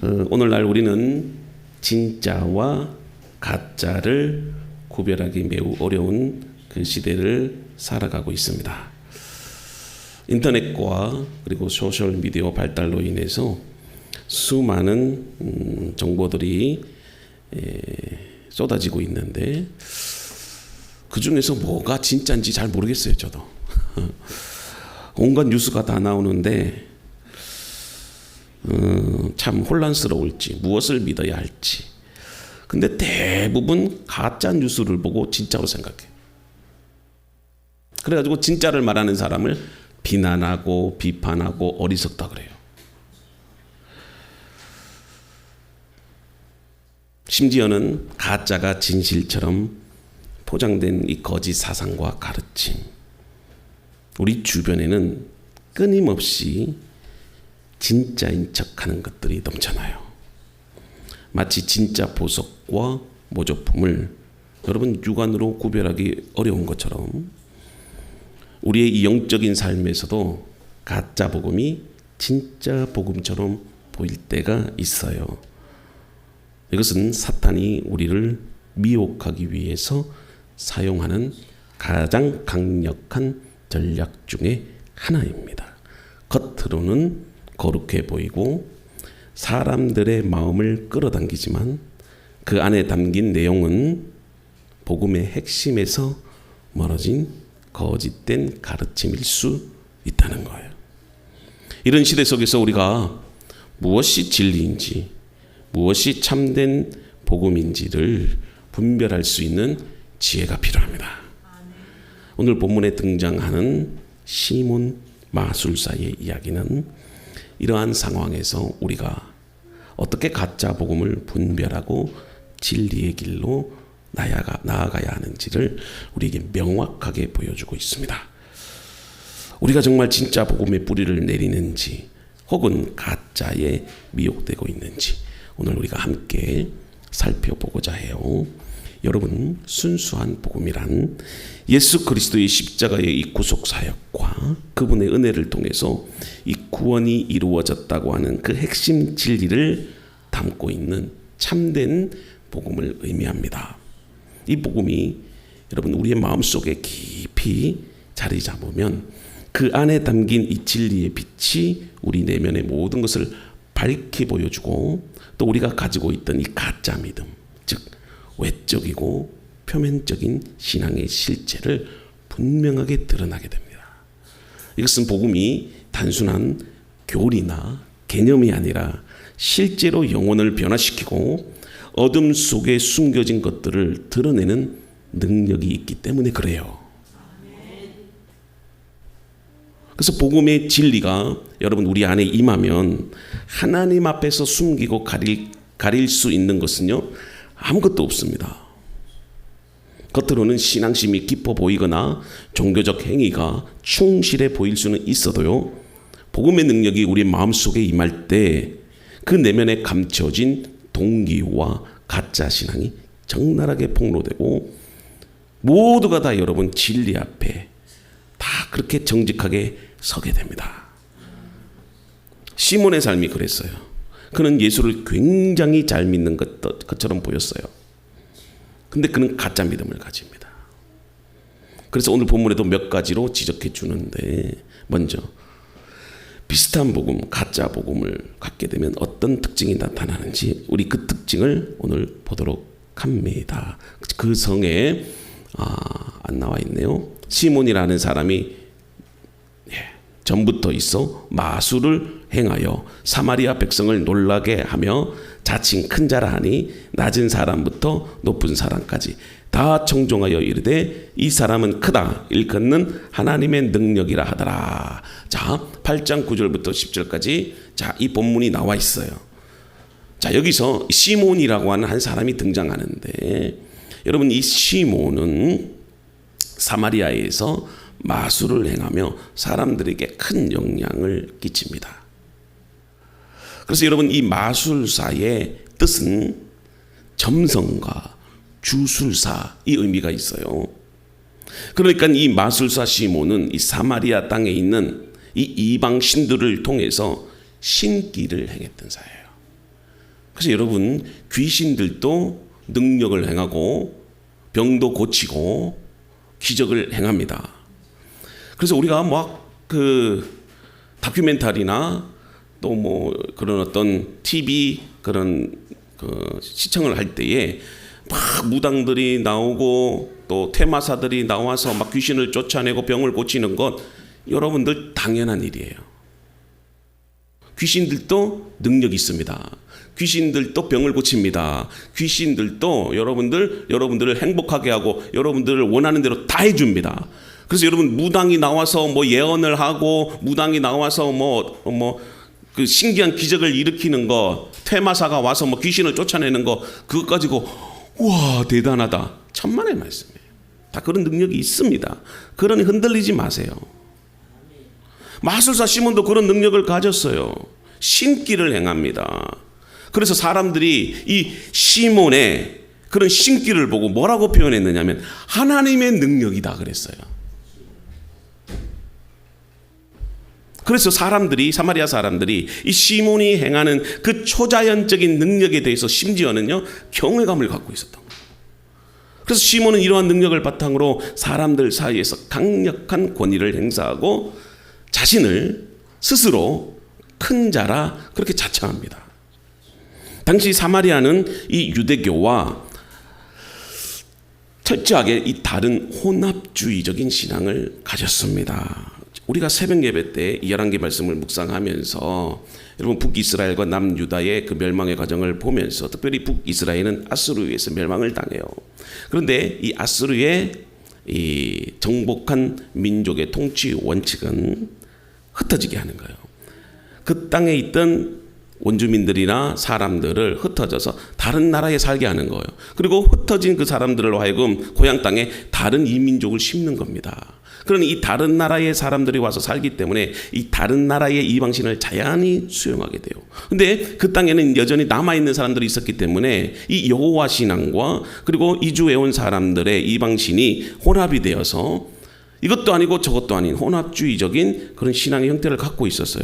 오늘날 우리는 진짜와 가짜를 구별하기 매우 어려운 그 시대를 살아가고 있습니다. 인터넷과 그리고 소셜미디어 발달로 인해서 수많은 정보들이 쏟아지고 있는데 그 중에서 뭐가 진짜인지 잘 모르겠어요. 저도 온갖 뉴스가 다 나오는데 참 혼란스러울지 무엇을 믿어야 할지. 근데 대부분 가짜 뉴스를 보고 진짜로 생각해요. 그래가지고 진짜를 말하는 사람을 비난하고 비판하고 어리석다 그래요. 심지어는 가짜가 진실처럼 포장된 이 거짓 사상과 가르침. 우리 주변에는 끊임없이 진짜인 척하는 것들이 넘쳐나요. 마치 진짜 보석과 모조품을 여러분 육안으로 구별하기 어려운 것처럼 우리의 이 영적인 삶에서도 가짜 복음이 진짜 복음처럼 보일 때가 있어요. 이것은 사탄이 우리를 미혹하기 위해서 사용하는 가장 강력한 전략 중에 하나입니다. 겉으로는 거룩해 보이고 사람들의 마음을 끌어당기지만 그 안에 담긴 내용은 복음의 핵심에서 멀어진 거짓된 가르침일 수 있다는 거예요. 이런 시대 속에서 우리가 무엇이 진리인지 무엇이 참된 복음인지를 분별할 수 있는 지혜가 필요합니다. 오늘 본문에 등장하는 시몬 마술사의 이야기는 이러한 상황에서 우리가 어떻게 가짜 복음을 분별하고 진리의 길로 나아가야 하는지를 우리에게 명확하게 보여주고 있습니다. 우리가 정말 진짜 복음의 뿌리를 내리는지 혹은 가짜에 미혹되고 있는지 오늘 우리가 함께 살펴보고자 해요. 여러분, 순수한 복음이란 예수 그리스도의 십자가의 이 구속 사역과 그분의 은혜를 통해서 이 구원이 이루어졌다고 하는 그 핵심 진리를 담고 있는 참된 복음을 의미합니다. 이 복음이 여러분 우리의 마음속에 깊이 자리 잡으면 그 안에 담긴 이 진리의 빛이 우리 내면의 모든 것을 밝히 보여주고 또 우리가 가지고 있던 이 가짜 믿음, 즉 외적이고 표면적인 신앙의 실체를 분명하게 드러나게 됩니다. 이것은 복음이 단순한 교리나 개념이 아니라 실제로 영혼을 변화시키고 어둠 속에 숨겨진 것들을 드러내는 능력이 있기 때문에 그래요. 그래서 복음의 진리가 여러분 우리 안에 임하면 하나님 앞에서 숨기고 가릴 수 있는 것은요 아무것도 없습니다. 겉으로는 신앙심이 깊어 보이거나 종교적 행위가 충실해 보일 수는 있어도요 복음의 능력이 우리 마음속에 임할 때 그 내면에 감춰진 동기와 가짜 신앙이 적나라하게 폭로되고 모두가 다 여러분 진리 앞에 다 그렇게 정직하게 서게 됩니다. 시몬의 삶이 그랬어요. 그는 예수를 굉장히 잘 믿는 것처럼 보였어요. 근데 그는 가짜 믿음을 가집니다. 그래서 오늘 본문에도 몇 가지로 지적해 주는데 먼저 비슷한 복음, 가짜 복음을 갖게 되면 어떤 특징이 나타나는지 우리 그 특징을 오늘 보도록 합니다. 그 성에 안 나와 있네요. 시몬이라는 사람이 전부터 있어 마술을 행하여 사마리아 백성을 놀라게 하며 자칭 큰 자라 하니 낮은 사람부터 높은 사람까지 다 청종하여 이르되 이 사람은 크다 일컫는 하나님의 능력이라 하더라. 자, 8장 9절부터 10절까지 자, 이 본문이 나와 있어요. 자, 여기서 시몬이라고 하는 한 사람이 등장하는데 여러분 이 시몬은 사마리아에서 마술을 행하며 사람들에게 큰 영향을 끼칩니다. 그래서 여러분 이 마술사의 뜻은 점성가, 주술사 이 의미가 있어요. 그러니까 이 마술사 시몬은 이 사마리아 땅에 있는 이 이방 신들을 통해서 신기를 행했던 자예요. 그래서 여러분, 귀신들도 능력을 행하고 병도 고치고 기적을 행합니다. 그래서 우리가 막 다큐멘터리나 또 뭐 그런 어떤 TV 그런 시청을 할 때에 막 무당들이 나오고 또 퇴마사들이 나와서 막 귀신을 쫓아내고 병을 고치는 것, 여러분들 당연한 일이에요. 귀신들도 능력이 있습니다. 귀신들도 병을 고칩니다. 귀신들도 여러분들을 행복하게 하고 여러분들을 원하는 대로 다 해줍니다. 그래서 여러분, 무당이 나와서 뭐 예언을 하고 무당이 나와서 그 신기한 기적을 일으키는 거, 퇴마사가 와서 뭐 귀신을 쫓아내는 거, 그것 가지고 와 대단하다, 천만의 말씀이에요. 다 그런 능력이 있습니다. 그러니 흔들리지 마세요. 마술사 시몬도 그런 능력을 가졌어요. 신기를 행합니다. 그래서 사람들이 이 시몬의 그런 신기를 보고 뭐라고 표현했느냐면 하나님의 능력이다 그랬어요. 그래서 사마리아 사람들이 이 시몬이 행하는 그 초자연적인 능력에 대해서 심지어는요 경외감을 갖고 있었던 거예요. 그래서 시몬은 이러한 능력을 바탕으로 사람들 사이에서 강력한 권위를 행사하고 자신을 스스로 큰 자라 그렇게 자청합니다. 당시 사마리아는 이 유대교와 철저하게 이 다른 혼합주의적인 신앙을 가졌습니다. 우리가 새벽 예배 때 이 열왕기 말씀을 묵상하면서 여러분, 북이스라엘과 남유다의 그 멸망의 과정을 보면서 특별히 북이스라엘은 아수르에 의해서 멸망을 당해요. 그런데 이 아수르의 이 정복한 민족의 통치 원칙은 흩어지게 하는 거예요. 그 땅에 있던 원주민들이나 사람들을 흩어져서 다른 나라에 살게 하는 거예요. 그리고 흩어진 그 사람들로 하여금 고향 땅에 다른 이민족을 심는 겁니다. 그러니 이 다른 나라의 사람들이 와서 살기 때문에 이 다른 나라의 이방신을 자연히 수용하게 돼요. 근데 그 땅에는 여전히 남아있는 사람들이 있었기 때문에 이 여호와 신앙과 그리고 이주해온 사람들의 이방신이 혼합이 되어서 이것도 아니고 저것도 아닌 혼합주의적인 그런 신앙의 형태를 갖고 있었어요.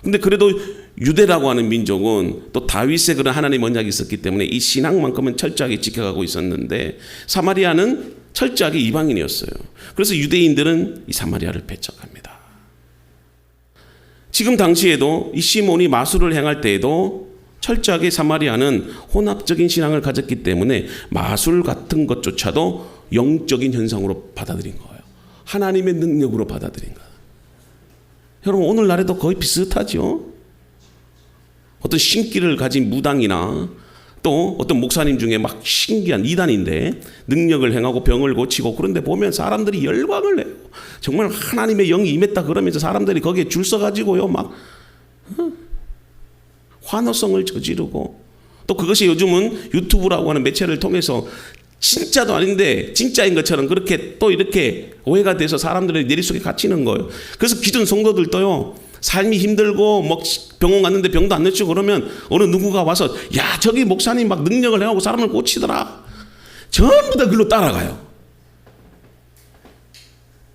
근데 그래도 유대라고 하는 민족은 또 다윗의 그런 하나님 언약이 있었기 때문에 이 신앙만큼은 철저하게 지켜가고 있었는데 사마리아는 철저하게 이방인이었어요. 그래서 유대인들은 이 사마리아를 배척합니다. 지금 당시에도 이 시몬이 마술을 행할 때에도 철저하게 사마리아는 혼합적인 신앙을 가졌기 때문에 마술 같은 것조차도 영적인 현상으로 받아들인 거예요. 하나님의 능력으로 받아들인 거예요. 여러분, 오늘날에도 거의 비슷하죠. 어떤 신기를 가진 무당이나 또 어떤 목사님 중에 막 신기한 이단인데 능력을 행하고 병을 고치고 그런데 보면 사람들이 열광을 내요. 정말 하나님의 영이 임했다 그러면서 사람들이 거기에 줄 서가지고요 막 환호성을 저지르고, 또 그것이 요즘은 유튜브라고 하는 매체를 통해서 진짜도 아닌데 진짜인 것처럼 그렇게 또 이렇게 오해가 돼서 사람들의 내리 속에 갇히는 거예요. 그래서 기존 성도들도요, 삶이 힘들고 뭐 병원 갔는데 병도 안 낫죠 그러면 어느 누구가 와서 야 저기 목사님 막 능력을 행하고 사람을 고치더라, 전부 다 글로 따라가요.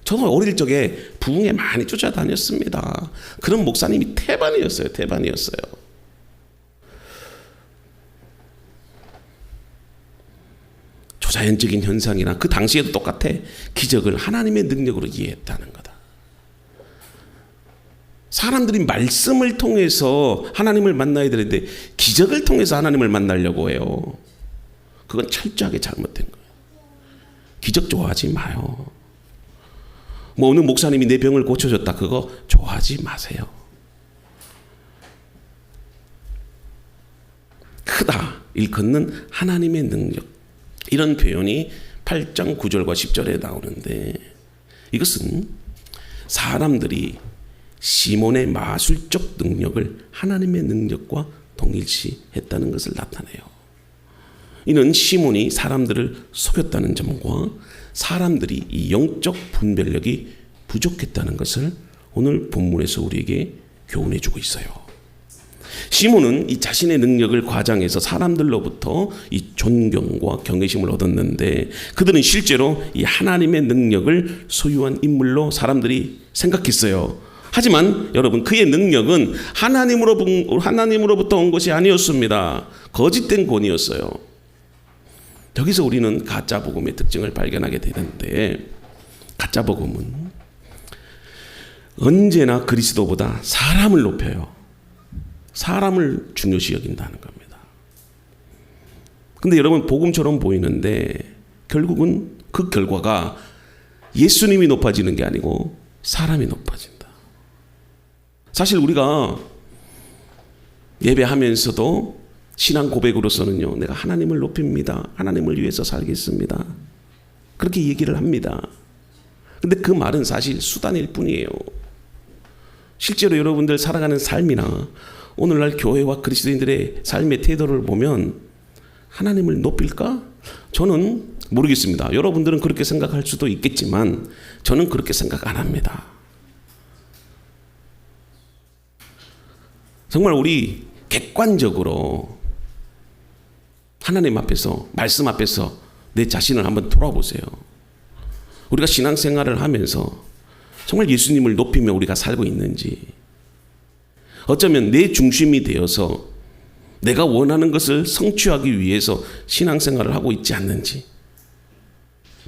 저도 어릴 적에 부흥에 많이 쫓아다녔습니다. 그런 목사님이 태반이었어요. 초자연적인 현상이나 그 당시에도 똑같아. 기적을 하나님의 능력으로 이해했다는 거다. 사람들이 말씀을 통해서 하나님을 만나야 되는데 기적을 통해서 하나님을 만나려고 해요. 그건 철저하게 잘못된 거예요. 기적 좋아하지 마요. 뭐 어느 목사님이 내 병을 고쳐줬다, 그거 좋아하지 마세요. 크다 일컫는 하나님의 능력, 이런 표현이 8장 9절과 10절에 나오는데 이것은 사람들이 시몬의 마술적 능력을 하나님의 능력과 동일시했다는 것을 나타내요. 이는 시몬이 사람들을 속였다는 점과 사람들이 이 영적 분별력이 부족했다는 것을 오늘 본문에서 우리에게 교훈해 주고 있어요. 시몬은 이 자신의 능력을 과장해서 사람들로부터 이 존경과 경외심을 얻었는데 그들은 실제로 이 하나님의 능력을 소유한 인물로 사람들이 생각했어요. 하지만 여러분, 그의 능력은 하나님으로부터 온 것이 아니었습니다. 거짓된 권위였어요. 여기서 우리는 가짜 복음의 특징을 발견하게 되는데, 가짜 복음은 언제나 그리스도보다 사람을 높여요. 사람을 중요시 여긴다는 겁니다. 근데 여러분, 복음처럼 보이는데 결국은 그 결과가 예수님이 높아지는 게 아니고 사람이 높아진다. 사실 우리가 예배하면서도 신앙 고백으로서는요, 내가 하나님을 높입니다. 하나님을 위해서 살겠습니다. 그렇게 얘기를 합니다. 근데 그 말은 사실 수단일 뿐이에요. 실제로 여러분들 살아가는 삶이나 오늘날 교회와 그리스도인들의 삶의 태도를 보면 하나님을 높일까? 저는 모르겠습니다. 여러분들은 그렇게 생각할 수도 있겠지만 저는 그렇게 생각 안 합니다. 정말 우리 객관적으로 하나님 앞에서, 말씀 앞에서 내 자신을 한번 돌아보세요. 우리가 신앙생활을 하면서 정말 예수님을 높이며 우리가 살고 있는지, 어쩌면 내 중심이 되어서 내가 원하는 것을 성취하기 위해서 신앙생활을 하고 있지 않는지,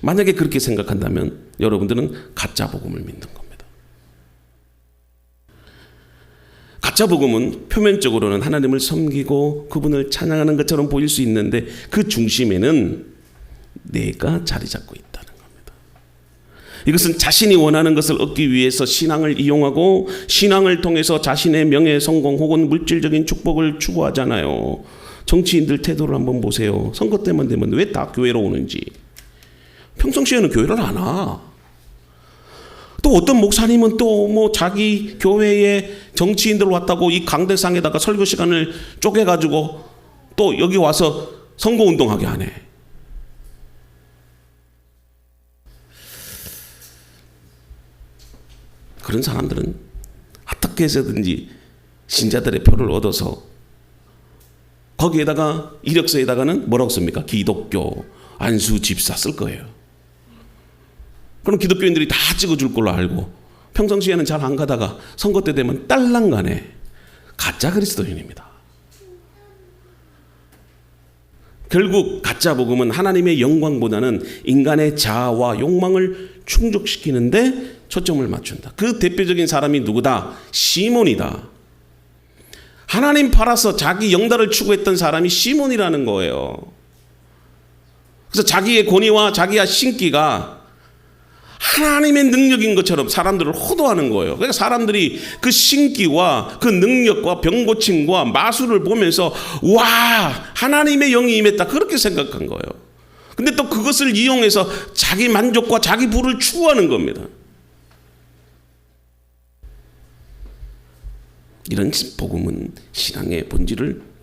만약에 그렇게 생각한다면 여러분들은 가짜 복음을 믿는 겁니다. 가짜 복음은 표면적으로는 하나님을 섬기고 그분을 찬양하는 것처럼 보일 수 있는데 그 중심에는 내가 자리 잡고 있다는 겁니다. 이것은 자신이 원하는 것을 얻기 위해서 신앙을 이용하고 신앙을 통해서 자신의 명예, 성공 혹은 물질적인 축복을 추구하잖아요. 정치인들 태도를 한번 보세요. 선거 때만 되면 왜 다 교회로 오는지. 평상시에는 교회를 안 와. 또 어떤 목사님은 또 뭐 자기 교회에 정치인들 왔다고 이 강대상에다가 설교 시간을 쪼개가지고 또 여기 와서 선거운동하게 하네. 그런 사람들은 어떻게 해서든지 신자들의 표를 얻어서 거기에다가 이력서에다가는 뭐라고 씁니까? 기독교, 안수, 집사 쓸 거예요. 그럼 기독교인들이 다 찍어줄 걸로 알고 평상시에는 잘 안 가다가 선거 때 되면 딸랑 가네. 가짜 그리스도인입니다. 결국 가짜 복음은 하나님의 영광보다는 인간의 자아와 욕망을 충족시키는데 초점을 맞춘다. 그 대표적인 사람이 누구다? 시몬이다. 하나님 팔아서 자기 영달을 추구했던 사람이 시몬이라는 거예요. 그래서 자기의 권위와 자기의 신기가 하나님의 능력인 것처럼 사람들을 호도하는 거예요. 그러니까 사람들이 그 신기와 그 능력과 병고침과 마술을 보면서 와, 하나님의 영이 임했다, 그렇게 생각한 거예요. 근데 또 그것을 이용해서 자기 만족과 자기 부를 추구하는 겁니다. 이런 복음은 신앙의 본질을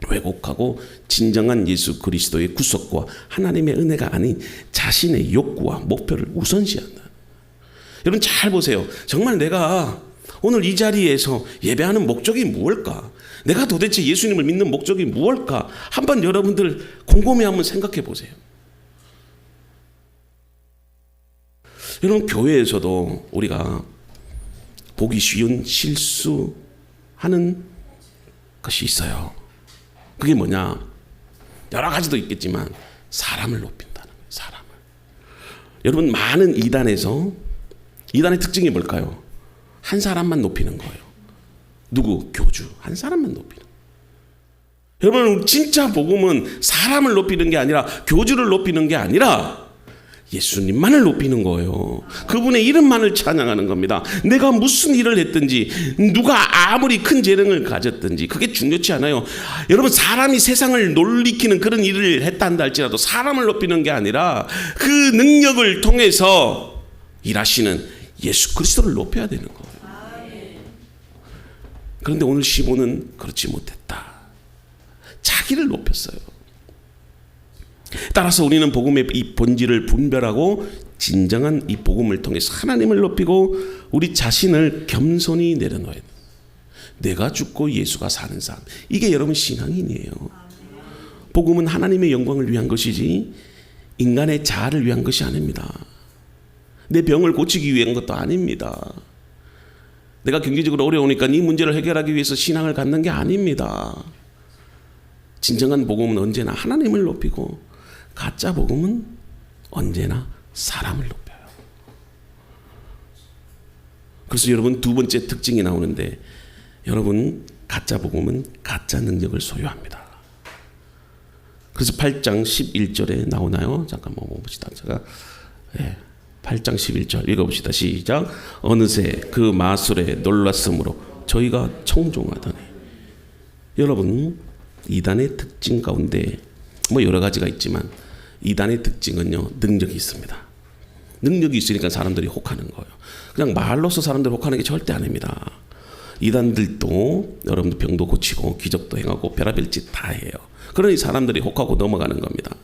왜곡하고 진정한 예수 그리스도의 구속과 하나님의 은혜가 아닌 자신의 욕구와 목표를 우선시한다. 여러분 잘 보세요. 정말 내가 오늘 이 자리에서 예배하는 목적이 무엇일까? 내가 도대체 예수님을 믿는 목적이 무엇일까? 한번 여러분들 곰곰이 한번 생각해 보세요. 여러분, 교회에서도 우리가 보기 쉬운 실수하는 것이 있어요. 그게 뭐냐? 여러 가지도 있겠지만 사람을 높인다는 거예요. 사람을. 여러분, 많은 이단의 특징이 뭘까요? 한 사람만 높이는 거예요. 누구? 교주. 한 사람만 높이는 거예요. 여러분, 진짜 복음은 사람을 높이는 게 아니라, 교주를 높이는 게 아니라 예수님만을 높이는 거예요. 그분의 이름만을 찬양하는 겁니다. 내가 무슨 일을 했든지, 누가 아무리 큰 재능을 가졌든지 그게 중요치 않아요. 여러분, 사람이 세상을 놀리키는 그런 일을 했다 한다 할지라도 사람을 높이는 게 아니라 그 능력을 통해서 일하시는 예수 그리스도를 높여야 되는 거예요. 그런데 오늘 시몬은 그렇지 못했다. 자기를 높였어요. 따라서 우리는 복음의 이 본질을 분별하고 진정한 이 복음을 통해서 하나님을 높이고 우리 자신을 겸손히 내려놓아야 돼요. 내가 죽고 예수가 사는 삶. 이게 여러분 신앙인이에요. 복음은 하나님의 영광을 위한 것이지 인간의 자아를 위한 것이 아닙니다. 내 병을 고치기 위한 것도 아닙니다. 내가 경제적으로 어려우니까 이 문제를 해결하기 위해서 신앙을 갖는 게 아닙니다. 진정한 복음은 언제나 하나님을 높이고 가짜 복음은 언제나 사람을 높여요. 그래서 여러분 두 번째 특징이 나오는데, 여러분 가짜 복음은 가짜 능력을 소유합니다. 그래서 8장 11절에 나오나요? 잠깐만 봅시다. 제가 8장 11절 읽어봅시다. 시작. 어느새 그 마술에 놀랐으므로 저희가 청종하더니. 여러분 이단의 특징 가운데 뭐 여러 가지가 있지만 이단의 특징은요, 능력이 있습니다. 능력이 있으니까 사람들이 혹하는 거예요. 그냥 말로서 사람들이 혹하는 게 절대 아닙니다. 이단들도 여러분들 병도 고치고 기적도 행하고 별의별 짓 다 해요. 그러니 사람들이 혹하고 넘어가는 겁니다.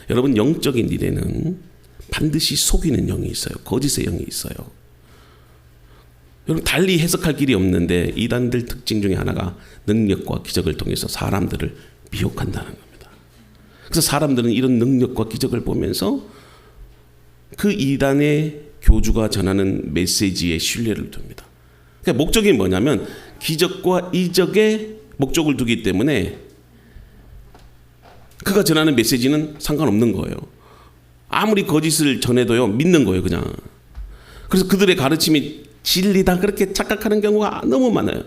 여러분 영적인 일에는 반드시 속이는 영이 있어요. 거짓의 영이 있어요. 여러분 달리 해석할 길이 없는데 이단들 특징 중에 하나가 능력과 기적을 통해서 사람들을 미혹한다는 겁니다. 그래서 사람들은 이런 능력과 기적을 보면서 그 이단의 교주가 전하는 메시지에 신뢰를 둡니다. 그러니까 목적이 뭐냐면 기적과 이적에 목적을 두기 때문에 그가 전하는 메시지는 상관없는 거예요. 아무리 거짓을 전해도요, 믿는 거예요, 그냥. 그래서 그들의 가르침이 진리다 그렇게 착각하는 경우가 너무 많아요.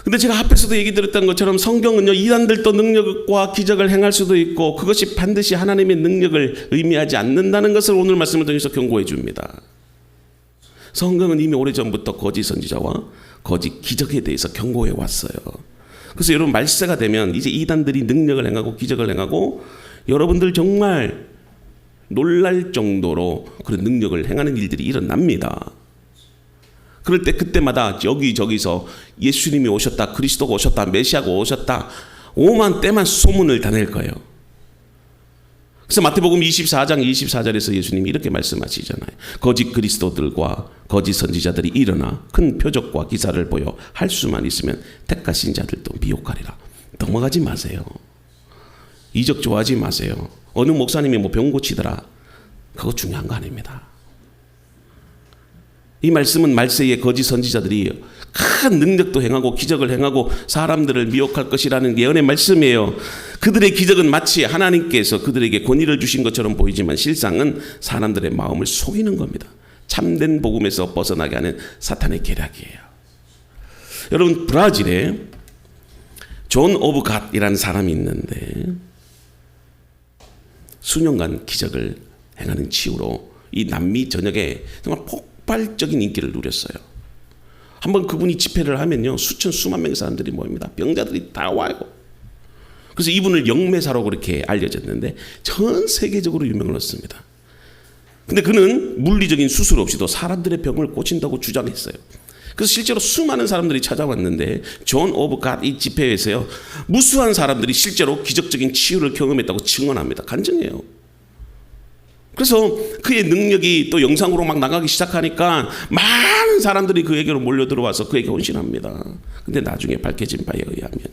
근데 제가 앞에서도 얘기 드렸던 것처럼 성경은요, 이단들도 능력과 기적을 행할 수도 있고 그것이 반드시 하나님의 능력을 의미하지 않는다는 것을 오늘 말씀을 통해서 경고해 줍니다. 성경은 이미 오래전부터 거짓 선지자와 거짓 기적에 대해서 경고해 왔어요. 그래서 여러분 말세가 되면 이제 이단들이 능력을 행하고 기적을 행하고 여러분들 정말 놀랄 정도로 그런 능력을 행하는 일들이 일어납니다. 그럴 때 그때마다 여기저기서 예수님이 오셨다, 그리스도가 오셨다, 메시아가 오셨다, 오만 때만 소문을 다 낼 거예요. 그래서 마태복음 24장 24절에서 예수님이 이렇게 말씀하시잖아요. 거짓 그리스도들과 거짓 선지자들이 일어나 큰 표적과 기사를 보여 할 수만 있으면 택하신 자들도 미혹하리라. 넘어가지 마세요. 이적 좋아하지 마세요. 어느 목사님이 뭐 병 고치더라, 그거 중요한 거 아닙니다. 이 말씀은 말세의 거짓 선지자들이 큰 능력도 행하고 기적을 행하고 사람들을 미혹할 것이라는 예언의 말씀이에요. 그들의 기적은 마치 하나님께서 그들에게 권위를 주신 것처럼 보이지만 실상은 사람들의 마음을 속이는 겁니다. 참된 복음에서 벗어나게 하는 사탄의 계략이에요. 여러분 브라질에 존 오브 갓이라는 사람이 있는데 수년간 기적을 행하는 치유로 이 남미 전역에 정말 폭발적인 인기를 누렸어요. 한번 그분이 집회를 하면요, 수만 명의 사람들이 모입니다. 병자들이 다 와요. 그래서 이분을 영매사로 그렇게 알려졌는데 전 세계적으로 유명을 얻습니다. 근데 그는 물리적인 수술 없이도 사람들의 병을 고친다고 주장했어요. 그래서 실제로 수많은 사람들이 찾아왔는데 존 오브 갓 이 집회에서요, 무수한 사람들이 실제로 기적적인 치유를 경험했다고 증언합니다. 간증해요. 그래서 그의 능력이 또 영상으로 막 나가기 시작하니까 많은 사람들이 그에게로 몰려들어와서 그에게 헌신합니다. 근데 나중에 밝혀진 바에 의하면요,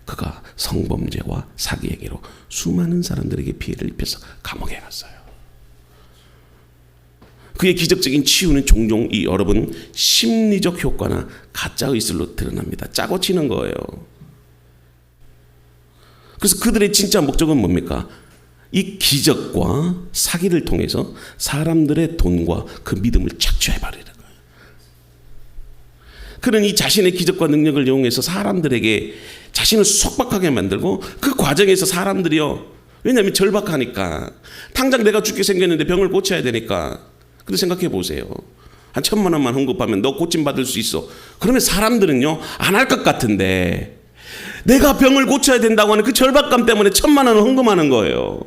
그가 성범죄와 사기 행위로 수많은 사람들에게 피해를 입혀서 감옥에 갔어요. 그의 기적적인 치유는 종종 이 여러분 심리적 효과나 가짜 의술로 드러납니다. 짜고 치는 거예요. 그래서 그들의 진짜 목적은 뭡니까? 이 기적과 사기를 통해서 사람들의 돈과 그 믿음을 착취해버리는 거예요. 그러니 자신의 기적과 능력을 이용해서 사람들에게 자신을 속박하게 만들고 그 과정에서 사람들이요, 왜냐하면 절박하니까 당장 내가 죽게 생겼는데 병을 고쳐야 되니까. 근데 생각해 보세요. 한 1,000만 원만 헌금하면 너 고침받을 수 있어. 그러면 사람들은요 안 할 것 같은데 내가 병을 고쳐야 된다고 하는 그 절박감 때문에 1,000만 원을 헌금하는 거예요.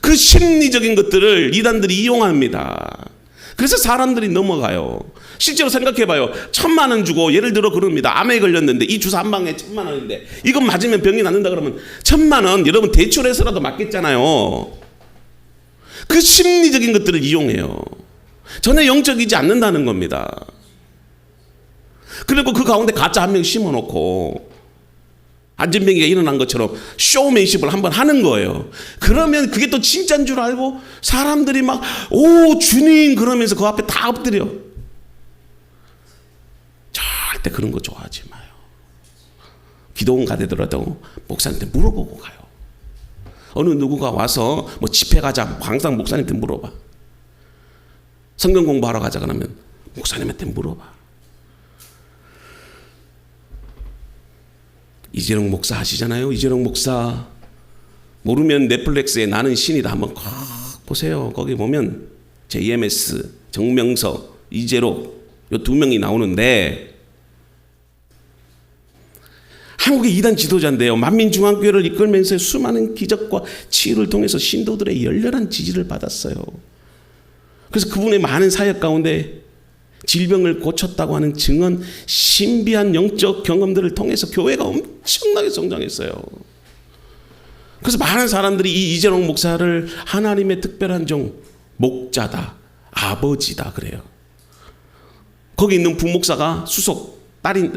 그 심리적인 것들을 이단들이 이용합니다. 그래서 사람들이 넘어가요. 실제로 생각해봐요. 1,000만 원 주고 예를 들어 그럽니다. 암에 걸렸는데 이 주사 한 방에 1,000만 원인데 이건 맞으면 병이 낫는다 그러면 1,000만 원 여러분 대출해서라도 맞겠잖아요. 그 심리적인 것들을 이용해요. 전혀 영적이지 않는다는 겁니다. 그리고 그 가운데 가짜 한 명 심어놓고 안전병기가 일어난 것처럼 쇼맨십을 한번 하는 거예요. 그러면 그게 또 진짜인 줄 알고 사람들이 막 오 주님 그러면서 그 앞에 다 엎드려. 절대 그런 거 좋아하지 마요. 기도원 가되더라도 목사님한테 물어보고 가요. 어느 누구가 와서 뭐 집회 가자 항상 목사님한테 물어봐. 성경 공부하러 가자 그러면 목사님한테 물어봐. 이재룡 목사 하시잖아요. 이재룡 목사 모르면 넷플릭스에 나는 신이다 한번 꼭 보세요. 거기 보면 JMS, 정명석, 이재록 요 두 명이 나오는데 한국의 이단 지도자인데요. 만민중앙교회를 이끌면서 수많은 기적과 치유를 통해서 신도들의 열렬한 지지를 받았어요. 그래서 그분의 많은 사역 가운데 질병을 고쳤다고 하는 증언, 신비한 영적 경험들을 통해서 교회가 엄청나게 성장했어요. 그래서 많은 사람들이 이 이재록 목사를 하나님의 특별한 종, 목자다, 아버지다 그래요. 거기 있는 부목사가 수석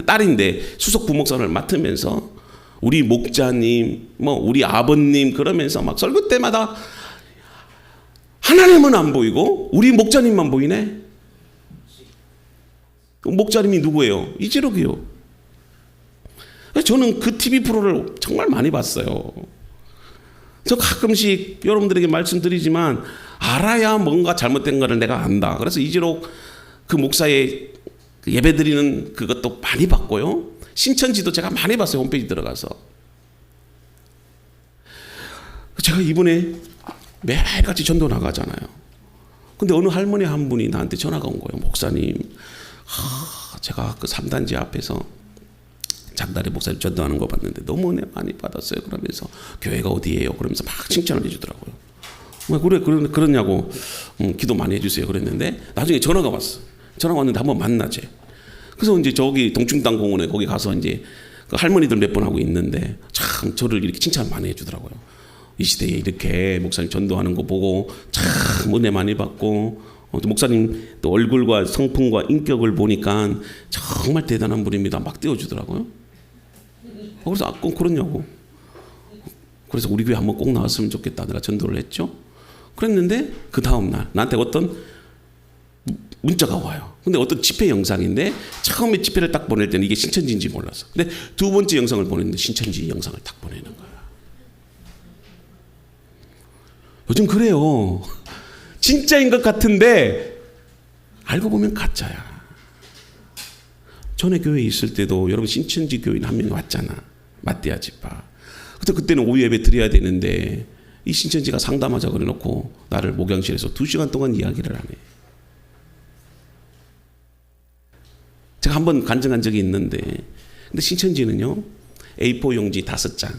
딸인데 수석 부목사를 맡으면서 우리 목자님, 뭐 우리 아버님 그러면서 막 설교 때마다 하나님은 안 보이고 우리 목자님만 보이네. 목자님이 누구예요? 이재록이요. 저는 그 TV 프로를 정말 많이 봤어요. 저 가끔씩 여러분들에게 말씀드리지만 알아야 뭔가 잘못된 거를 내가 안다. 그래서 이재록 그 목사의 예배 드리는 그것도 많이 봤고요. 신천지도 제가 많이 봤어요. 홈페이지 들어가서. 제가 이번에 매일같이 전도 나가잖아요. 근데 어느 할머니 한 분이 나한테 전화가 온 거예요. 목사님, 제가 그 3단지 앞에서 장다리 목사님 전도하는 거 봤는데 너무 은혜 많이 받았어요. 그러면서 교회가 어디예요? 그러면서 막 칭찬을 해주더라고요. 왜 그래 그러냐고 기도 많이 해주세요. 그랬는데 나중에 전화가 왔어. 전화가 왔는데 한번 만나재. 그래서 이제 저기 동충당 공원에 거기 가서 이제 그 할머니들 몇 번 하고 있는데 참 저를 이렇게 칭찬 많이 해주더라고요. 이 시대에 이렇게 목사님 전도하는 거 보고 참 은혜 많이 받고 목사님 또 얼굴과 성품과 인격을 보니까 정말 대단한 분입니다. 막 띄워주더라고요. 그래서 꼭 그러냐고. 그래서 우리 교회 한번 꼭 나왔으면 좋겠다. 내가 전도를 했죠. 그랬는데 그 다음날 나한테 어떤 문자가 와요. 근데 어떤 집회 영상인데 처음에 집회를 딱 보낼 때는 이게 신천지인지 몰랐어. 근데 두 번째 영상을 보냈는데 신천지 영상을 딱 보내는 거야. 요즘 그래요. 진짜인 것 같은데 알고 보면 가짜야. 전에 교회에 있을 때도 여러분 신천지 교인 한 명이 왔잖아. 맞대야 집파. 그때는 오후 예배 드려야 되는데 이 신천지가 상담하자 그래놓고 나를 목양실에서 2시간 동안 이야기를 하네. 제가 한번 간증한 적이 있는데 근데 신천지는요 A4 용지 5장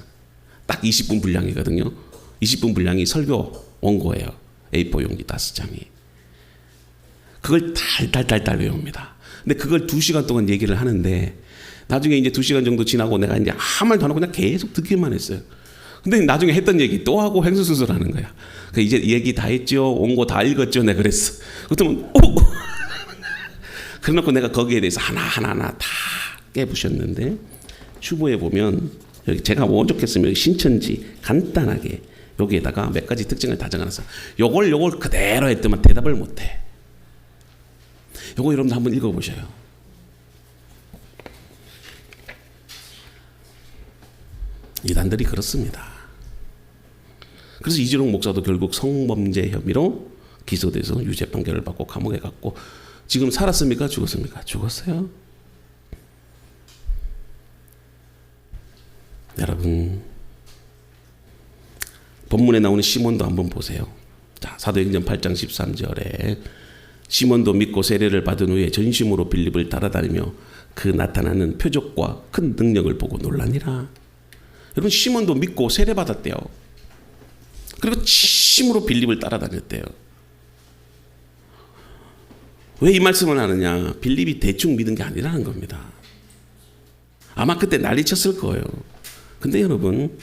딱 20분 분량이거든요. 20분 분량이 설교 원고예요. A4 용지 5장이. 그걸 달달달달 외웁니다. 근데 그걸 2시간 동안 얘기를 하는데 나중에 이제 2시간 정도 지나고 내가 이제 아무 말도 안 하고 그냥 계속 듣기만 했어요. 근데 나중에 했던 얘기 또 하고 횡설수설 하는 거야. 이제 얘기 다 했죠. 원고 다 읽었죠. 내가 그랬어. 그랬더니 그래놓고 내가 거기에 대해서 하나하나 다 깨부셨는데 주보에 보면 여기 제가 오죽했으면 여기 신천지 간단하게 여기에다가 몇 가지 특징을 다 적어놨어. 요걸 그대로 했더만 대답을 못해. 요거 여러분들 한번 읽어보셔요. 이단들이 그렇습니다. 그래서 이재록 목사도 결국 성범죄 혐의로 기소돼서 유죄 판결을 받고 감옥에 갔고 지금 살았습니까? 죽었습니까? 죽었어요. 여러분 본문에 나오는 시몬도 한번 보세요. 자, 사도행전 8장 13절에 시몬도 믿고 세례를 받은 후에 전심으로 빌립을 따라다니며 그 나타나는 표적과 큰 능력을 보고 놀라니라. 여러분 시몬도 믿고 세례 받았대요. 그리고 진심으로 빌립을 따라다녔대요. 왜 이 말씀을 하느냐? 빌립이 대충 믿은 게 아니라는 겁니다. 아마 그때 난리 쳤을 거예요. 근데 여러분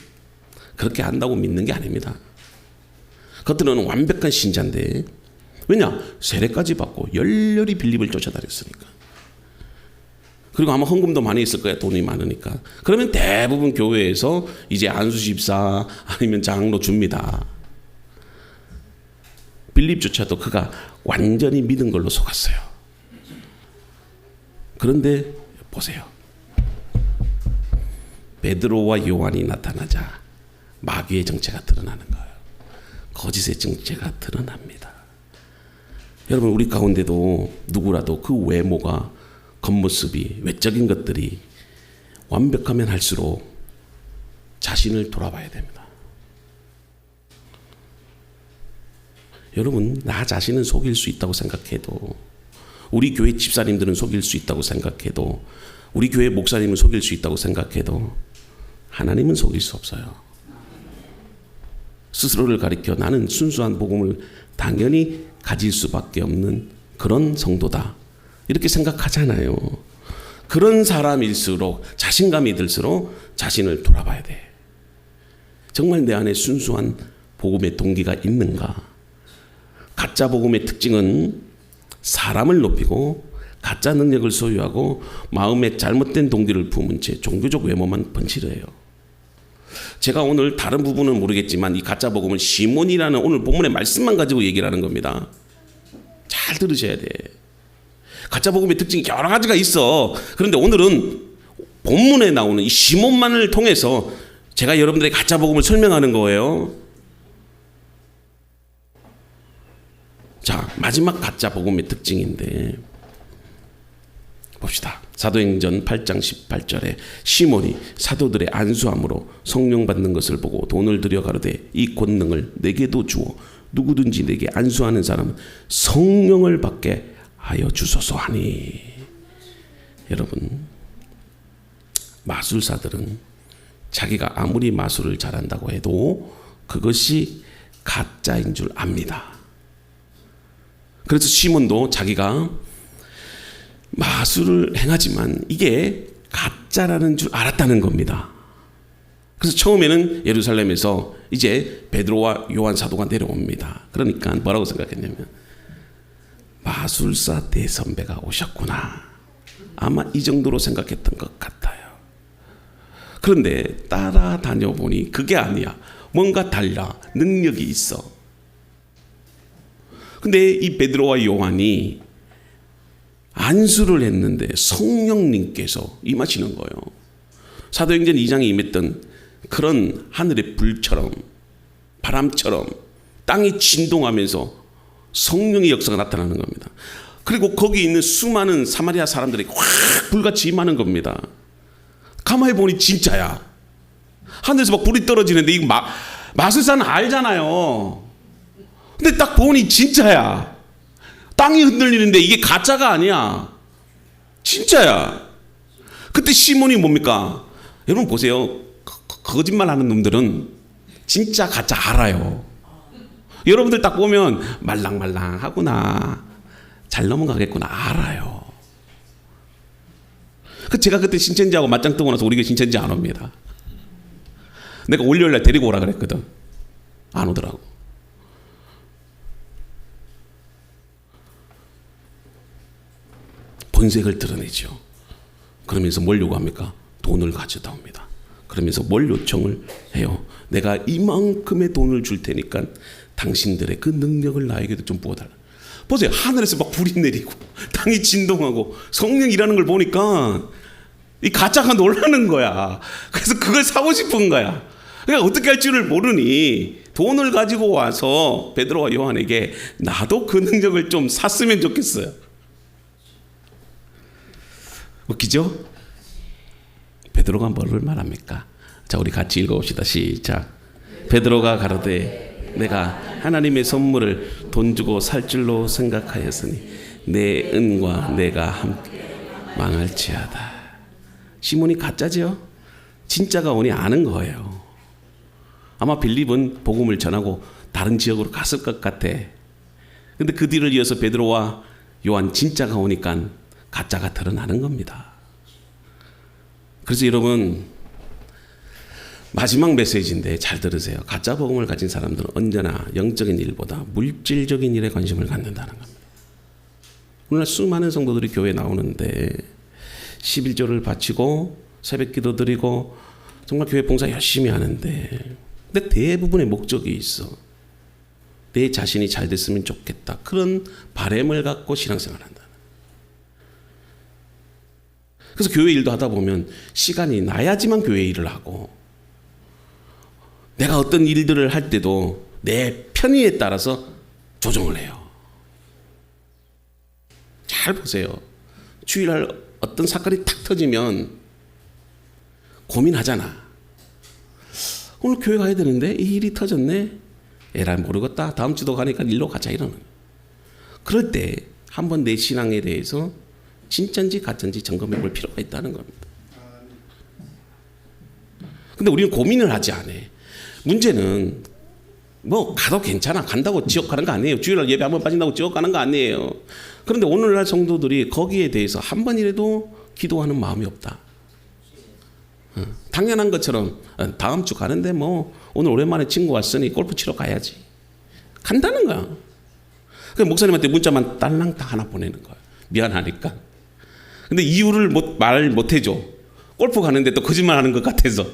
그렇게 안다고 믿는 게 아닙니다. 그것들은 완벽한 신자인데 왜냐? 세례까지 받고 열렬히 빌립을 쫓아다녔으니까. 그리고 아마 헌금도 많이 있을 거야. 돈이 많으니까. 그러면 대부분 교회에서 이제 안수 집사 아니면 장로 줍니다. 빌립조차도 그가 완전히 믿은 걸로 속았어요. 그런데 보세요. 베드로와 요한이 나타나자 마귀의 정체가 드러나는 거예요. 거짓의 정체가 드러납니다. 여러분, 우리 가운데도 누구라도 그 외모가, 겉모습이, 외적인 것들이 완벽하면 할수록 자신을 돌아봐야 됩니다. 여러분, 나 자신은 속일 수 있다고 생각해도, 우리 교회 집사님들은 속일 수 있다고 생각해도, 우리 교회 목사님은 속일 수 있다고 생각해도 하나님은 속일 수 없어요. 스스로를 가리켜 나는 순수한 복음을 당연히 가질 수밖에 없는 그런 성도다, 이렇게 생각하잖아요. 그런 사람일수록, 자신감이 들수록 자신을 돌아봐야 돼. 정말 내 안에 순수한 복음의 동기가 있는가? 가짜 복음의 특징은 사람을 높이고 가짜 능력을 소유하고 마음에 잘못된 동기를 품은 채 종교적 외모만 번지르해요. 제가 오늘 다른 부분은 모르겠지만 이 가짜 복음은 시몬이라는 오늘 본문의 말씀만 가지고 얘기를 하는 겁니다. 잘 들으셔야 돼. 가짜 복음의 특징이 여러 가지가 있어. 그런데 오늘은 본문에 나오는 이 시몬만을 통해서 제가 여러분들에게 가짜 복음을 설명하는 거예요. 자, 마지막 가짜 복음의 특징인데 봅시다. 사도행전 8장 18절에 시몬이 사도들의 안수함으로 성령 받는 것을 보고 돈을 들여 가로되 이 권능을 내게도 주어 누구든지 내게 안수하는 사람은 성령을 받게 하여 주소서 하니. 여러분, 마술사들은 자기가 아무리 마술을 잘한다고 해도 그것이 가짜인 줄 압니다. 그래서 시몬도 자기가 마술을 행하지만 이게 가짜라는 줄 알았다는 겁니다. 그래서 처음에는 예루살렘에서 이제 베드로와 요한 사도가 내려옵니다. 그러니까 뭐라고 생각했냐면 마술사 대선배가 오셨구나, 아마 이 정도로 생각했던 것 같아요. 그런데 따라다녀 보니 그게 아니야. 뭔가 달라. 능력이 있어. 근데 이 베드로와 요한이 안수를 했는데 성령님께서 임하시는 거예요. 사도행전 2장에 임했던 그런 하늘의 불처럼, 바람처럼 땅이 진동하면서 성령의 역사가 나타나는 겁니다. 그리고 거기 있는 수많은 사마리아 사람들이 확 불같이 임하는 겁니다. 가만히 보니 진짜야. 하늘에서 막 불이 떨어지는데 이거 마술사는 알잖아요. 근데 딱 보니 진짜야. 땅이 흔들리는데 이게 가짜가 아니야. 진짜야. 그때 시몬이 뭡니까? 여러분 보세요. 거짓말하는 놈들은 진짜 가짜 알아요. 여러분들 딱 보면 말랑말랑하구나, 잘 넘어가겠구나 알아요. 제가 그때 신천지하고 맞짱 뜨고 나서 우리 교회 신천지 안 옵니다. 내가 월요일날 데리고 오라 그랬거든. 안 오더라고. 본색을 드러내죠. 그러면서 뭘 요구합니까? 돈을 가져다 옵니다. 그러면서 뭘 요청을 해요? 내가 이만큼의 돈을 줄 테니까 당신들의 그 능력을 나에게도 좀 부어달라. 보세요. 하늘에서 막 불이 내리고 땅이 진동하고 성령 일하는 걸 보니까 이 가짜가 놀라는 거야. 그래서 그걸 사고 싶은 거야. 그러니까 어떻게 할 줄을 모르니 돈을 가지고 와서 베드로와 요한에게 나도 그 능력을 좀 샀으면 좋겠어요. 웃기죠? 베드로가 뭐를 말합니까? 자, 우리 같이 읽어봅시다. 시작. 베드로가 가로되 내가 하나님의 선물을 돈 주고 살 줄로 생각하였으니 내 은과 내가 함께 망할지어다. 시몬이 가짜죠? 진짜가 오니 아는 거예요. 아마 빌립은 복음을 전하고 다른 지역으로 갔을 것 같아. 근데 그 뒤를 이어서 베드로와 요한 진짜가 오니까 가짜가 드러나는 겁니다. 그래서 여러분, 마지막 메시지인데 잘 들으세요. 가짜 복음을 가진 사람들은 언제나 영적인 일보다 물질적인 일에 관심을 갖는다는 겁니다. 오늘날 수많은 성도들이 교회에 나오는데 11조를 바치고 새벽 기도 드리고 정말 교회 봉사 열심히 하는데, 근데 대부분의 목적이 있어. 내 자신이 잘 됐으면 좋겠다, 그런 바램을 갖고 신앙생활을 한다. 그래서 교회 일도 하다 보면 시간이 나야지만 교회 일을 하고, 내가 어떤 일들을 할 때도 내 편의에 따라서 조정을 해요. 잘 보세요. 주일날 어떤 사건이 탁 터지면 고민하잖아. 오늘 교회 가야 되는데 이 일이 터졌네. 에라 모르겠다. 다음 주도 가니까 일로 가자 이러는. 그럴 때 한번 내 신앙에 대해서 진짜인지 가짜인지 점검해 볼 필요가 있다는 겁니다. 근데 우리는 고민을 하지 않아. 문제는 뭐 가도 괜찮아. 간다고 지옥 가는 거 아니에요. 주일날 예배 한번 빠진다고 지옥 가는 거 아니에요. 그런데 오늘날 성도들이 거기에 대해서 한 번이라도 기도하는 마음이 없다. 당연한 것처럼 다음 주 가는데 뭐 오늘 오랜만에 친구 왔으니 골프 치러 가야지. 간다는 거야. 그래서 목사님한테 문자만 딸랑딱 하나 보내는 거야. 미안하니까. 근데 이유를 말 못 해줘. 골프 가는데 또 거짓말하는 것 같아서.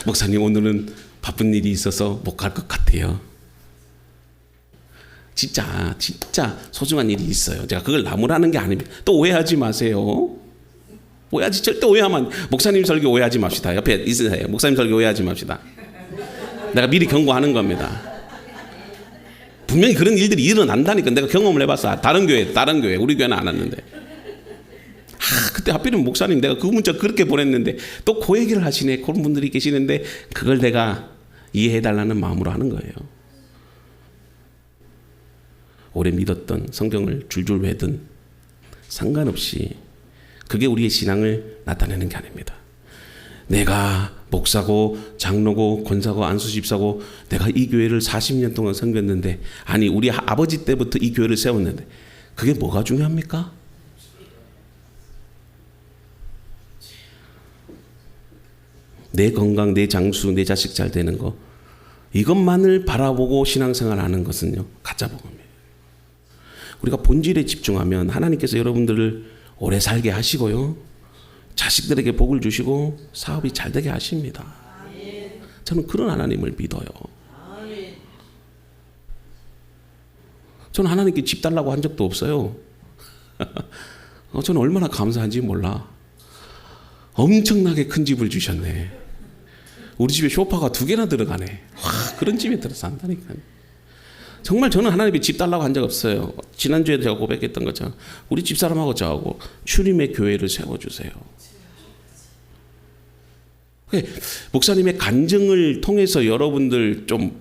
목사님 오늘은 바쁜 일이 있어서 못 갈 것 같아요. 진짜 소중한 일이 있어요. 제가 그걸 나무라는 게 아닙니다. 또 오해하지 마세요. 절대 오해하면 목사님 설교 오해하지 맙시다. 옆에 있으세요. 목사님 설교 오해하지 맙시다. 내가 미리 경고하는 겁니다. 분명히 그런 일들이 일어난다니까. 내가 경험을 해봤어. 다른 교회 우리 교회는 안 왔는데. 그때 하필이면 목사님 내가 그 문자 그렇게 보냈는데 또 그 얘기를 하시네. 그런 분들이 계시는데 그걸 내가 이해해달라는 마음으로 하는 거예요. 오래 믿었던 성경을 줄줄 외든 상관없이 그게 우리의 신앙을 나타내는 게 아닙니다. 내가 목사고 장로고 권사고 안수집사고 내가 이 교회를 40년 동안 섬겼는데, 아니 우리 아버지 때부터 이 교회를 세웠는데 그게 뭐가 중요합니까? 내 건강, 내 장수, 내 자식 잘 되는 거, 이것만을 바라보고 신앙생활 하는 것은요 가짜 복음이에요. 우리가 본질에 집중하면 하나님께서 여러분들을 오래 살게 하시고요, 자식들에게 복을 주시고 사업이 잘 되게 하십니다. 저는 그런 하나님을 믿어요. 저는 하나님께 집 달라고 한 적도 없어요. 저는 얼마나 감사한지 몰라. 엄청나게 큰 집을 주셨네. 우리 집에 소파가 2개나 들어가네. 와, 그런 집에 들어 산다니까요. 정말 저는 하나님께 집 달라고 한 적 없어요. 지난주에 제가 고백했던 것처럼 우리 집사람하고 저하고 추림의 교회를 세워주세요. 목사님의 간증을 통해서 여러분들 좀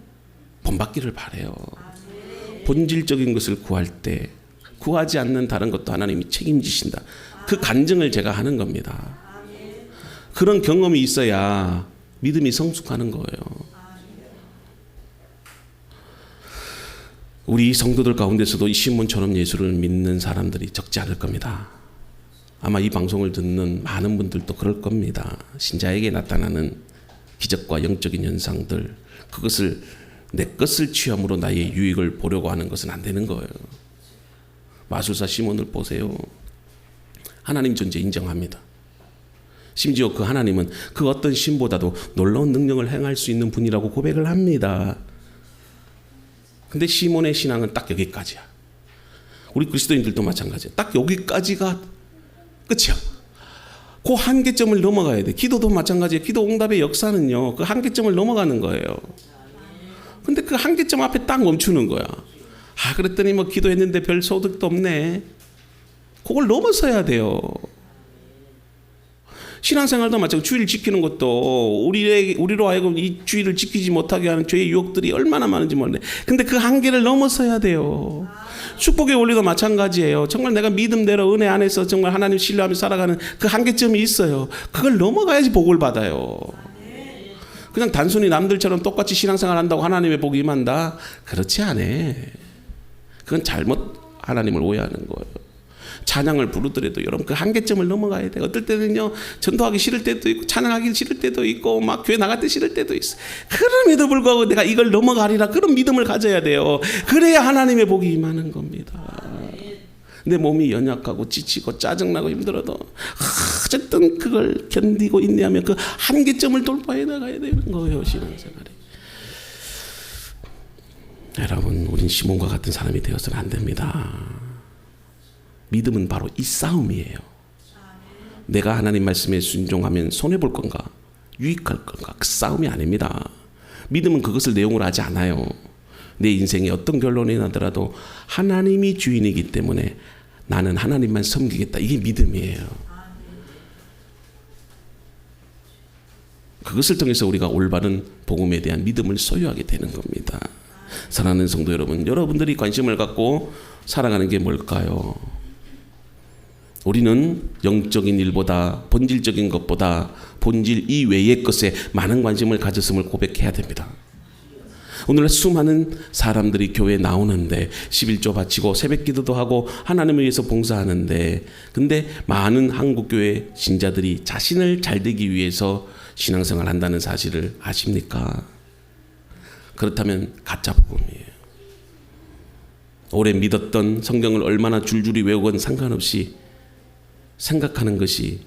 본받기를 바라요. 본질적인 것을 구할 때 구하지 않는 다른 것도 하나님이 책임지신다. 그 간증을 제가 하는 겁니다. 그런 경험이 있어야 믿음이 성숙하는 거예요. 우리 성도들 가운데서도 이 시몬처럼 예수를 믿는 사람들이 적지 않을 겁니다. 아마 이 방송을 듣는 많은 분들도 그럴 겁니다. 신자에게 나타나는 기적과 영적인 현상들, 그것을 내 것을 취함으로 나의 유익을 보려고 하는 것은 안 되는 거예요. 마술사 시몬을 보세요. 하나님 존재 인정합니다. 심지어 그 하나님은 그 어떤 신보다도 놀라운 능력을 행할 수 있는 분이라고 고백을 합니다. 근데 시몬의 신앙은 딱 여기까지야. 우리 그리스도인들도 마찬가지야. 딱 여기까지가 끝이야. 그 한계점을 넘어가야 돼. 기도도 마찬가지예요. 기도 응답의 역사는요, 그 한계점을 넘어가는 거예요. 근데 그 한계점 앞에 딱 멈추는 거야. 그랬더니 뭐 기도했는데 별 소득도 없네. 그걸 넘어서야 돼요. 신앙생활도 마찬가지고 주일 지키는 것도 우리로 하여금 이 주일을 지키지 못하게 하는 죄의 유혹들이 얼마나 많은지 몰라요. 근데 그 한계를 넘어서야 돼요. 축복의 원리도 마찬가지예요. 정말 내가 믿음대로 은혜 안에서 정말 하나님 신뢰하며 살아가는 그 한계점이 있어요. 그걸 넘어가야지 복을 받아요. 그냥 단순히 남들처럼 똑같이 신앙생활 한다고 하나님의 복이 임한다? 그렇지 않아. 그건 잘못 하나님을 오해하는 거예요. 찬양을 부르더라도 여러분 그 한계점을 넘어가야 돼요. 어떨 때는요 전도하기 싫을 때도 있고 찬양하기 싫을 때도 있고 막 교회 나갈 때 싫을 때도 있어. 그럼에도 불구하고 내가 이걸 넘어가리라 그런 믿음을 가져야 돼요. 그래야 하나님의 복이 임하는 겁니다. 내 몸이 연약하고 지치고 짜증나고 힘들어도 어쨌든 그걸 견디고 인내하면 그 한계점을 돌파해 나가야 되는 거예요. 신앙생활에. 여러분, 우린 시몬과 같은 사람이 되어서는 안 됩니다. 믿음은 바로 이 싸움이에요. 내가 하나님 말씀에 순종하면 손해볼 건가? 유익할 건가? 그 싸움이 아닙니다. 믿음은 그것을 내용으로 하지 않아요. 내 인생에 어떤 결론이 나더라도 하나님이 주인이기 때문에 나는 하나님만 섬기겠다. 이게 믿음이에요. 그것을 통해서 우리가 올바른 복음에 대한 믿음을 소유하게 되는 겁니다. 사랑하는 성도 여러분, 여러분들이 관심을 갖고 살아가는 게 뭘까요? 우리는 영적인 일보다 본질적인 것보다 본질 이외의 것에 많은 관심을 가졌음을 고백해야 됩니다. 오늘날 수많은 사람들이 교회에 나오는데 11조 바치고 새벽기도도 하고 하나님을 위해서 봉사하는데, 근데 많은 한국교회 신자들이 자신을 잘되기 위해서 신앙생활을 한다는 사실을 아십니까? 그렇다면 가짜 복음이에요. 오래 믿었던 성경을 얼마나 줄줄이 외우건 상관없이 생각하는 것이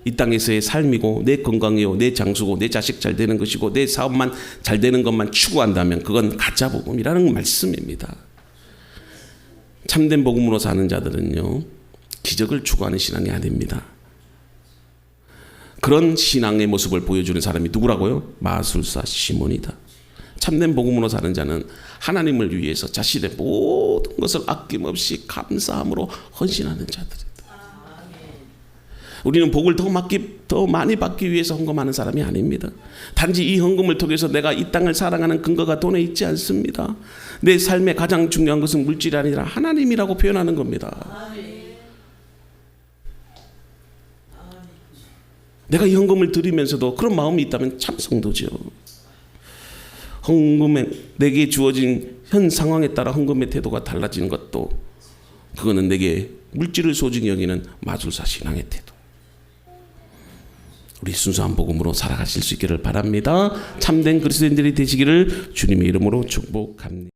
이 땅에서의 삶이고 내 건강이요, 내 장수고, 내 자식 잘 되는 것이고, 내 사업만 잘 되는 것만 추구한다면 그건 가짜 복음이라는 말씀입니다. 참된 복음으로 사는 자들은요, 기적을 추구하는 신앙이 아닙니다. 그런 신앙의 모습을 보여주는 사람이 누구라고요? 마술사 시몬이다. 참된 복음으로 사는 자는 하나님을 위해서 자신의 모든 것을 아낌없이 감사함으로 헌신하는 자들이다. 우리는 복을 더 많이 받기 위해서 헌금하는 사람이 아닙니다. 단지 이 헌금을 통해서 내가 이 땅을 사랑하는 근거가 돈에 있지 않습니다. 내 삶의 가장 중요한 것은 물질이 아니라 하나님이라고 표현하는 겁니다. 내가 이 헌금을 드리면서도 그런 마음이 있다면 참 성도죠. 헌금에 내게 주어진 현 상황에 따라 헌금의 태도가 달라지는 것도, 그거는 내게 물질을 소중히 여기는 마술사 신앙의 태도. 우리 순수한 복음으로 살아가실 수 있기를 바랍니다. 참된 그리스도인들이 되시기를 주님의 이름으로 축복합니다.